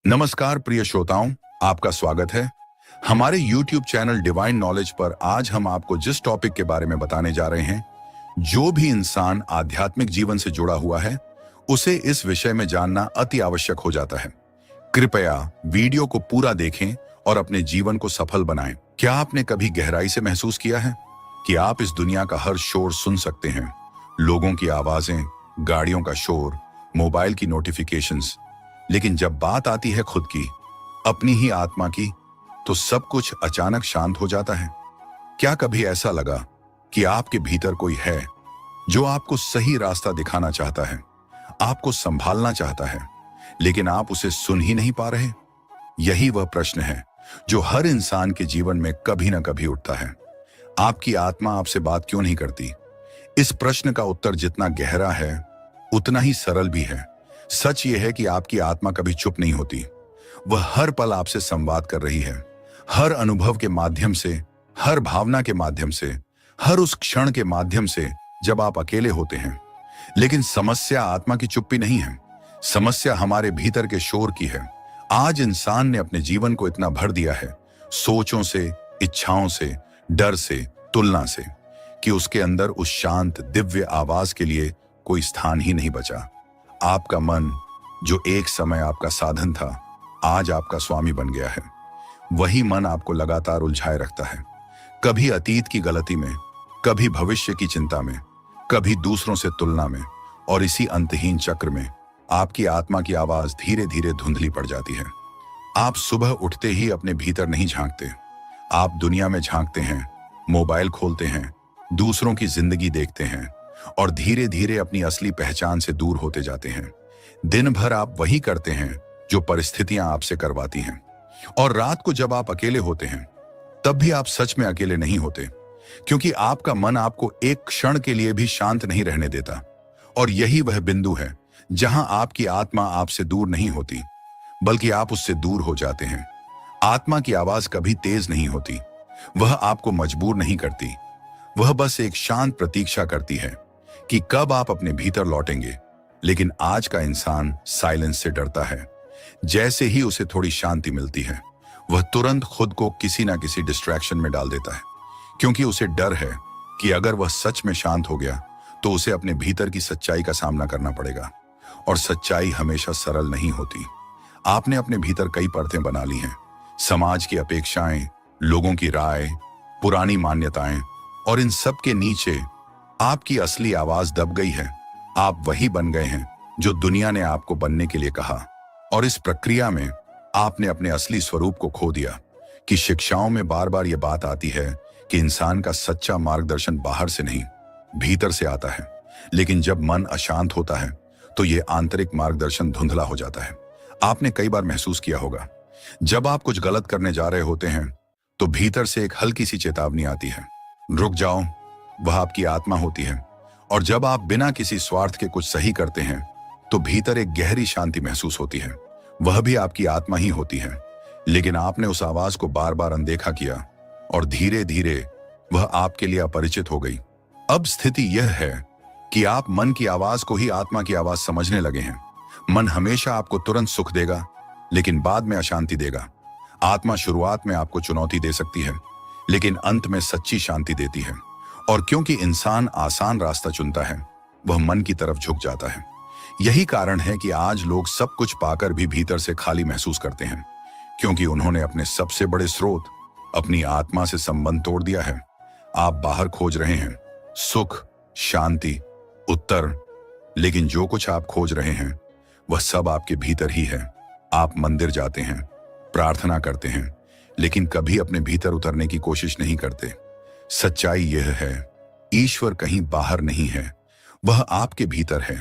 नमस्कार प्रिय श्रोताओं, आपका स्वागत है हमारे YouTube चैनल डिवाइन नॉलेज पर। आज हम आपको जिस टॉपिक के बारे में बताने जा रहे हैं, जो भी इंसान आध्यात्मिक जीवन से जुड़ा हुआ है उसे इस विषय में जानना अति आवश्यक हो जाता है। कृपया वीडियो को पूरा देखें और अपने जीवन को सफल बनाएं। क्या आपने कभी गहराई से महसूस किया है कि आप इस दुनिया का हर शोर सुन सकते हैं? लोगों की आवाजें, गाड़ियों का शोर, मोबाइल की नोटिफिकेशंस, लेकिन जब बात आती है खुद की, अपनी ही आत्मा की, तो सब कुछ अचानक शांत हो जाता है। क्या कभी ऐसा लगा कि आपके भीतर कोई है जो आपको सही रास्ता दिखाना चाहता है, आपको संभालना चाहता है, लेकिन आप उसे सुन ही नहीं पा रहे? यही वह प्रश्न है जो हर इंसान के जीवन में कभी ना कभी उठता है। आपकी आत्मा आपसे बात क्यों नहीं करती? इस प्रश्न का उत्तर जितना गहरा है उतना ही सरल भी है। सच यह है कि आपकी आत्मा कभी चुप नहीं होती। वह हर पल आपसे संवाद कर रही है, हर अनुभव के माध्यम से, हर भावना के माध्यम से, हर उस क्षण के माध्यम से जब आप अकेले होते हैं। लेकिन समस्या आत्मा की चुप्पी नहीं है, समस्या हमारे भीतर के शोर की है। आज इंसान ने अपने जीवन को इतना भर दिया है सोचों से, इच्छाओं से, डर से, तुलना से, कि उसके अंदर उस शांत दिव्य आवाज के लिए कोई स्थान ही नहीं बचा। आपका मन, जो एक समय आपका साधन था, आज आपका स्वामी बन गया है। वही मन आपको लगातार उलझाए रखता है, कभी अतीत की गलती में, कभी भविष्य की चिंता में, कभी दूसरों से तुलना में, और इसी अंतहीन चक्र में आपकी आत्मा की आवाज धीरे धीरे धुंधली पड़ जाती है। आप सुबह उठते ही अपने भीतर नहीं झांकते, आप दुनिया में झांकते हैं, मोबाइल खोलते हैं, दूसरों की जिंदगी देखते हैं और धीरे धीरे अपनी असली पहचान से दूर होते जाते हैं। दिन भर आप वही करते हैं जो परिस्थितियां आपसे करवाती हैं, और रात को जब आप अकेले होते हैं तब भी आप सच में अकेले नहीं होते, क्योंकि आपका मन आपको एक क्षण के लिए भी शांत नहीं रहने देता। और यही वह बिंदु है जहां आपकी आत्मा आपसे दूर नहीं होती, बल्कि आप उससे दूर हो जाते हैं। आत्मा की आवाज कभी तेज नहीं होती, वह आपको मजबूर नहीं करती, वह बस एक शांत प्रतीक्षा करती है कि कब आप अपने भीतर लौटेंगे। लेकिन आज का इंसान साइलेंस से डरता है। जैसे ही उसे थोड़ी शांति मिलती है, वह तुरंत खुद को किसी ना किसी डिस्ट्रैक्शन में डाल देता है, क्योंकि उसे डर है कि अगर वह सच में शांत हो गया तो उसे अपने भीतर की सच्चाई का सामना करना पड़ेगा, और सच्चाई हमेशा सरल नहीं होती। आपने अपने भीतर कई परतें बना ली हैं, समाज की अपेक्षाएं, लोगों की राय, पुरानी मान्यताएं, और इन सब के नीचे आपकी असली आवाज दब गई है। आप वही बन गए हैं जो दुनिया ने आपको बनने के लिए कहा, और इस प्रक्रिया में आपने अपने असली स्वरूप को खो दिया। कि शिक्षाओं में बार बार यह बात आती है कि इंसान का सच्चा मार्गदर्शन बाहर से नहीं, भीतर से आता है। लेकिन जब मन अशांत होता है तो यह आंतरिक मार्गदर्शन धुंधला हो जाता है। आपने कई बार महसूस किया होगा, जब आप कुछ गलत करने जा रहे होते हैं तो भीतर से एक हल्की सी चेतावनी आती है, रुक जाओ। वह आपकी आत्मा होती है। और जब आप बिना किसी स्वार्थ के कुछ सही करते हैं तो भीतर एक गहरी शांति महसूस होती है, वह भी आपकी आत्मा ही होती है। लेकिन आपने उस आवाज को बार बार अनदेखा किया और धीरे धीरे वह आपके लिए अपरिचित हो गई। अब स्थिति यह है कि आप मन की आवाज को ही आत्मा की आवाज समझने लगे हैं। मन हमेशा आपको तुरंत सुख देगा, लेकिन बाद में अशांति देगा। आत्मा शुरुआत में आपको चुनौती दे सकती है, लेकिन अंत में सच्ची शांति देती है। और क्योंकि इंसान आसान रास्ता चुनता है, वह मन की तरफ झुक जाता है। यही कारण है कि आज लोग सब कुछ पाकर भी भीतर से खाली महसूस करते हैं, क्योंकि उन्होंने अपने सबसे बड़े स्रोत, अपनी आत्मा से संबंध तोड़ दिया है। आप बाहर खोज रहे हैं सुख, शांति, उत्तर, लेकिन जो कुछ आप खोज रहे हैं वह सब आपके भीतर ही है। आप मंदिर जाते हैं, प्रार्थना करते हैं, लेकिन कभी अपने भीतर उतरने की कोशिश नहीं करते। सच्चाई यह है, ईश्वर कहीं बाहर नहीं है, वह आपके भीतर है,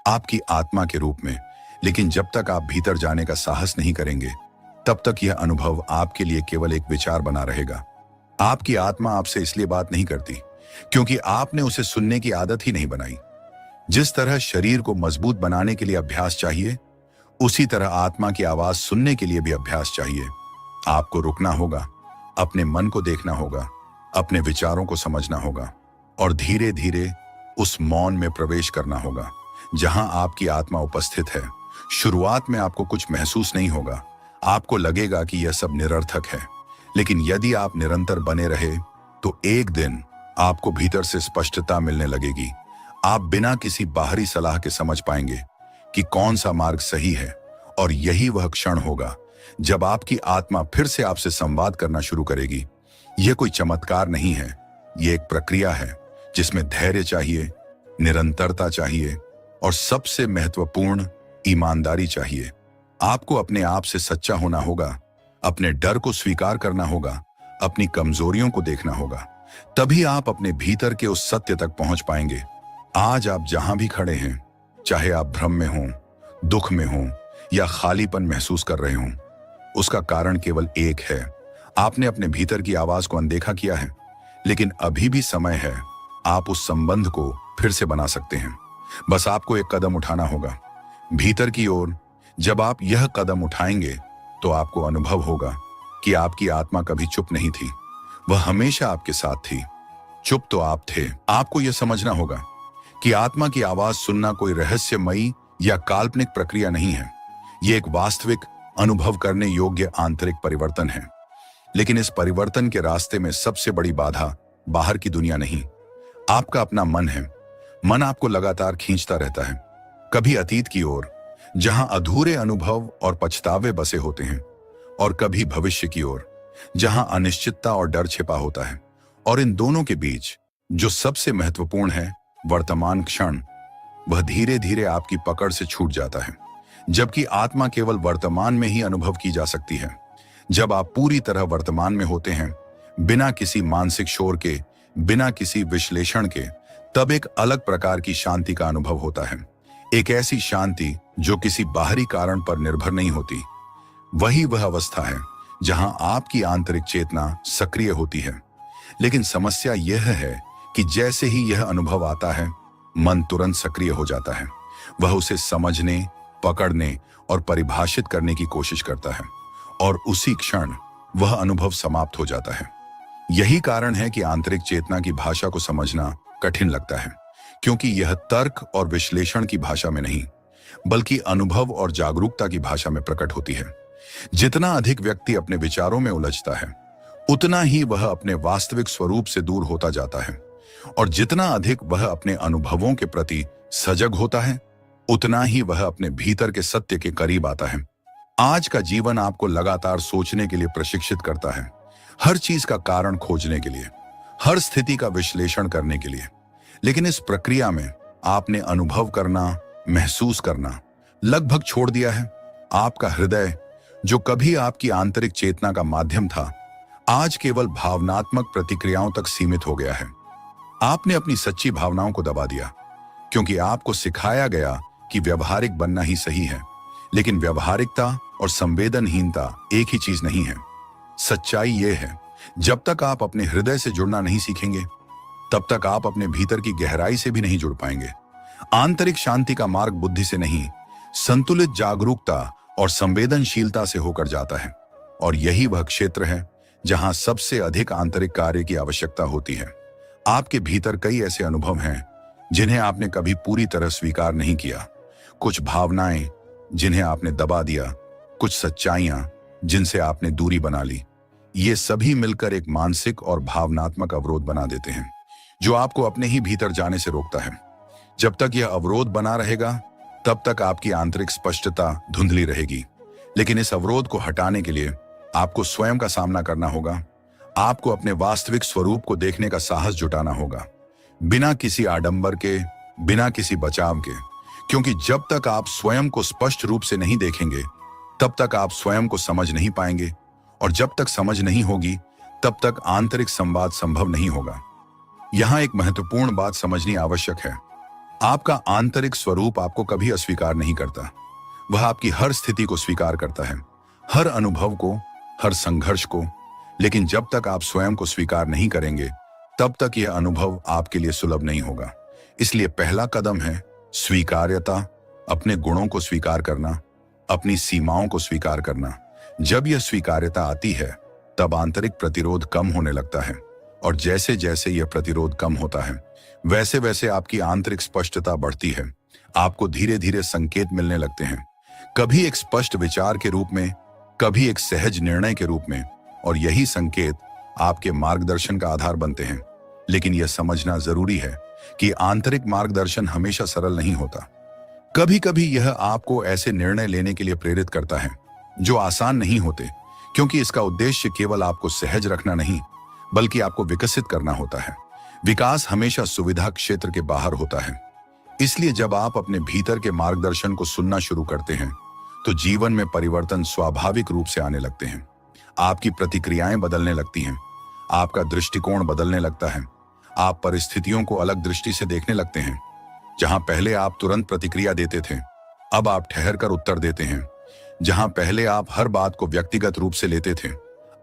आपकी आत्मा के रूप में। लेकिन जब तक आप भीतर जाने का साहस नहीं करेंगे, तब तक यह अनुभव आपके लिए केवल एक विचार बना रहेगा। आपकी आत्मा आपसे इसलिए बात नहीं करती क्योंकि आपने उसे सुनने की आदत ही नहीं बनाई। जिस तरह शरीर को मजबूत बनाने के लिए अभ्यास चाहिए, उसी तरह आत्मा की आवाज सुनने के लिए भी अभ्यास चाहिए। आपको रुकना होगा, अपने मन को देखना होगा, अपने विचारों को समझना होगा, और धीरे धीरे उस मौन में प्रवेश करना होगा जहां आपकी आत्मा उपस्थित है, शुरुआत में आपको कुछ महसूस नहीं होगा, आपको लगेगा कि यह सब निरर्थक है। लेकिन यदि आप निरंतर बने रहे तो एक दिन आपको भीतर से स्पष्टता मिलने लगेगी। आप बिना किसी बाहरी सलाह के समझ पाएंगे कि कौन सा मार्ग सही है। और यही वह क्षण होगा जब आपकी आत्मा फिर से आपसे संवाद करना शुरू करेगी। यह कोई चमत्कार नहीं है, यह एक प्रक्रिया है जिसमें धैर्य चाहिए, निरंतरता चाहिए और सबसे महत्वपूर्ण ईमानदारी चाहिए। आपको अपने आप से सच्चा होना होगा, अपने डर को स्वीकार करना होगा, अपनी कमजोरियों को देखना होगा। तभी आप अपने भीतर के उस सत्य तक पहुंच पाएंगे। आज आप जहां भी खड़े हैं, चाहे आप भ्रम में हों, दुख में हों या खालीपन महसूस कर रहे हों, उसका कारण केवल एक है। आपने अपने भीतर की आवाज को अनदेखा किया है। लेकिन अभी भी समय है, आप उस संबंध को फिर से बना सकते हैं। बस आपको एक कदम उठाना होगा भीतर की ओर। जब आप यह कदम उठाएंगे तो आपको अनुभव होगा कि आपकी आत्मा कभी चुप नहीं थी, वह हमेशा आपके साथ थी। चुप तो आप थे। आपको यह समझना होगा कि आत्मा की आवाज सुनना कोई रहस्यमयी या काल्पनिक प्रक्रिया नहीं है। यह एक वास्तविक अनुभव करने योग्य आंतरिक परिवर्तन है। लेकिन इस परिवर्तन के रास्ते में सबसे बड़ी बाधा बाहर की दुनिया नहीं, आपका अपना मन है। मन आपको लगातार खींचता रहता है, कभी अतीत की ओर जहां अधूरे अनुभव और पछतावे बसे होते हैं, और कभी भविष्य की ओर जहां अनिश्चितता और डर छिपा होता है। और इन दोनों के बीच जो सबसे महत्वपूर्ण है, वर्तमान क्षण, वह धीरे धीरे आपकी पकड़ से छूट जाता है। जबकि आत्मा केवल वर्तमान में ही अनुभव की जा सकती है। जब आप पूरी तरह वर्तमान में होते हैं, बिना किसी मानसिक शोर के, बिना किसी विश्लेषण के, तब एक अलग प्रकार की शांति का अनुभव होता है। एक ऐसी शांति जो किसी बाहरी कारण पर निर्भर नहीं होती। वही वह अवस्था है जहां आपकी आंतरिक चेतना सक्रिय होती है। लेकिन समस्या यह है कि जैसे ही यह अनुभव आता है, मन तुरंत सक्रिय हो जाता है। वह उसे समझने, पकड़ने और परिभाषित करने की कोशिश करता है, और उसी क्षण वह अनुभव समाप्त हो जाता है। यही कारण है कि आंतरिक चेतना की भाषा को समझना कठिन लगता है, क्योंकि यह तर्क और विश्लेषण की भाषा में नहीं, बल्कि अनुभव और जागरूकता की भाषा में प्रकट होती है। जितना अधिक व्यक्ति अपने विचारों में उलझता है, उतना ही वह अपने वास्तविक स्वरूप से दूर होता जाता है। और जितना अधिक वह अपने अनुभवों के प्रति सजग होता है, उतना ही वह अपने भीतर के सत्य के करीब आता है। आज का जीवन आपको लगातार सोचने के लिए प्रशिक्षित करता है, हर चीज का कारण खोजने के लिए, हर स्थिति का विश्लेषण करने के लिए। लेकिन इस प्रक्रिया में आपने अनुभव करना, महसूस करना लगभग छोड़ दिया है। आपका हृदय, जो कभी आपकी आंतरिक चेतना का माध्यम था, आज केवल भावनात्मक प्रतिक्रियाओं तक सीमित हो गया है। आपने अपनी सच्ची भावनाओं को दबा दिया, क्योंकि आपको सिखाया गया कि व्यवहारिक बनना ही सही है। लेकिन व्यवहारिकता और संवेदनहीनता एक ही चीज नहीं है। सच्चाई यह है, जब तक आप अपने हृदय से जुड़ना नहीं सीखेंगे, तब तक आप अपने भीतर की गहराई से भी नहीं जुड़ पाएंगे। आंतरिक शांति का मार्ग बुद्धि से नहीं, संतुलित जागरूकता और संवेदनशीलता से होकर जाता है। और यही वह क्षेत्र है जहां सबसे अधिक आंतरिक कार्य की आवश्यकता होती है। आपके भीतर कई ऐसे अनुभव हैं जिन्हें आपने कभी पूरी तरह स्वीकार नहीं किया, कुछ भावनाएं जिन्हें आपने दबा दिया, कुछ सच्चाइयां जिनसे आपने दूरी बना ली। ये सभी मिलकर एक मानसिक और भावनात्मक अवरोध बना देते हैं, जो आपको अपने ही भीतर जाने से रोकता है। जब तक यह अवरोध बना रहेगा, तब तक आपकी आंतरिक स्पष्टता धुंधली रहेगी। लेकिन इस अवरोध को हटाने के लिए आपको स्वयं का सामना करना होगा। आपको अपने वास्तविक स्वरूप को देखने का साहस जुटाना होगा, बिना किसी आडंबर के, बिना किसी बचाव के। क्योंकि जब तक आप स्वयं को स्पष्ट रूप से नहीं देखेंगे, तब तक आप स्वयं को समझ नहीं पाएंगे। और जब तक समझ नहीं होगी, तब तक आंतरिक संवाद संभव नहीं होगा। यहां एक महत्वपूर्ण बात समझनी आवश्यक है। आपका आंतरिक स्वरूप आपको कभी अस्वीकार नहीं करता। वह आपकी हर स्थिति को स्वीकार करता है, हर अनुभव को, हर संघर्ष को। लेकिन जब तक आप स्वयं को स्वीकार नहीं करेंगे, तब तक यह अनुभव आपके लिए सुलभ नहीं होगा। इसलिए पहला कदम है स्वीकार्यता, अपने गुणों को स्वीकार करना, अपनी सीमाओं को स्वीकार करना। जब यह स्वीकार्यता आती है, तब आंतरिक प्रतिरोध कम होने लगता है। और जैसे जैसे यह प्रतिरोध कम होता है, वैसे वैसे आपकी आंतरिक स्पष्टता बढ़ती है। आपको धीरे धीरे संकेत मिलने लगते हैं, कभी एक स्पष्ट विचार के रूप में, कभी एक सहज निर्णय के रूप में, और यही संकेत आपके मार्गदर्शन का आधार बनते हैं। लेकिन यह समझना जरूरी है कि आंतरिक मार्गदर्शन हमेशा सरल नहीं होता। कभी कभी यह आपको ऐसे निर्णय लेने के लिए प्रेरित करता है जो आसान नहीं होते, क्योंकि इसका उद्देश्य केवल आपको सहज रखना नहीं, बल्कि आपको विकसित करना होता है। विकास हमेशा सुविधा क्षेत्र के बाहर होता है। इसलिए जब आप अपने भीतर के मार्गदर्शन को सुनना शुरू करते हैं, तो जीवन में परिवर्तन स्वाभाविक रूप से आने लगते हैं। आपकी प्रतिक्रियाएं बदलने लगती हैं, आपका दृष्टिकोण बदलने लगता है, आप परिस्थितियों को अलग दृष्टि से देखने लगते हैं। जहां पहले आप तुरंत प्रतिक्रिया देते थे, अब आप ठहर कर उत्तर देते हैं। जहां पहले आप हर बात को व्यक्तिगत रूप से लेते थे,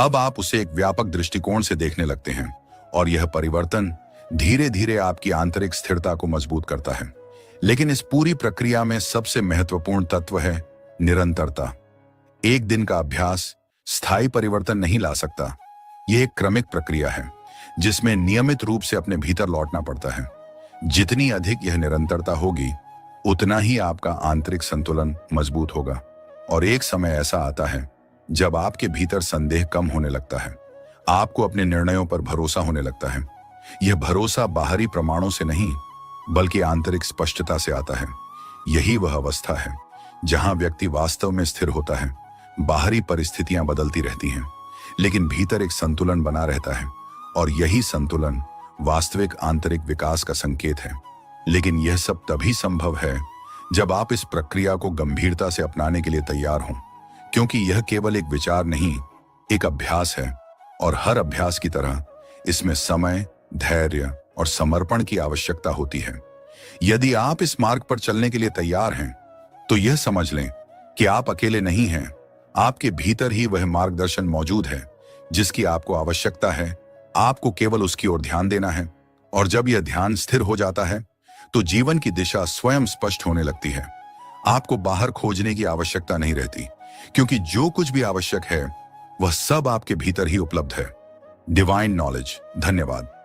अब आप उसे एक व्यापक दृष्टिकोण से देखने लगते हैं। और यह परिवर्तन धीरे धीरे आपकी आंतरिक स्थिरता को मजबूत करता है। लेकिन इस पूरी प्रक्रिया में सबसे महत्वपूर्ण तत्व है निरंतरता। एक दिन का अभ्यास स्थायी परिवर्तन नहीं ला सकता। यह एक क्रमिक प्रक्रिया है जिसमें नियमित रूप से अपने भीतर लौटना पड़ता है। जितनी अधिक यह निरंतरता होगी, उतना ही आपका आंतरिक संतुलन मजबूत होगा। और एक समय ऐसा आता है जब आपके भीतर संदेह कम होने लगता है, आपको अपने निर्णयों पर भरोसा होने लगता है। यह भरोसा बाहरी प्रमाणों से नहीं, बल्कि आंतरिक स्पष्टता से आता है। यही वह अवस्था है जहां व्यक्ति वास्तव में स्थिर होता है। बाहरी परिस्थितियां बदलती रहती हैं, लेकिन भीतर एक संतुलन बना रहता है, और यही संतुलन वास्तविक आंतरिक विकास का संकेत है। लेकिन यह सब तभी संभव है जब आप इस प्रक्रिया को गंभीरता से अपनाने के लिए तैयार हों, क्योंकि यह केवल एक विचार नहीं, एक अभ्यास है। और हर अभ्यास की तरह इसमें समय, धैर्य और समर्पण की आवश्यकता होती है। यदि आप इस मार्ग पर चलने के लिए तैयार हैं, तो यह समझ लें कि आप अकेले नहीं हैं। आपके भीतर ही वह मार्गदर्शन मौजूद है जिसकी आपको आवश्यकता है। आपको केवल उसकी ओर ध्यान देना है, और जब यह ध्यान स्थिर हो जाता है, तो जीवन की दिशा स्वयं स्पष्ट होने लगती है। आपको बाहर खोजने की आवश्यकता नहीं रहती, क्योंकि जो कुछ भी आवश्यक है वह सब आपके भीतर ही उपलब्ध है। Divine knowledge. धन्यवाद।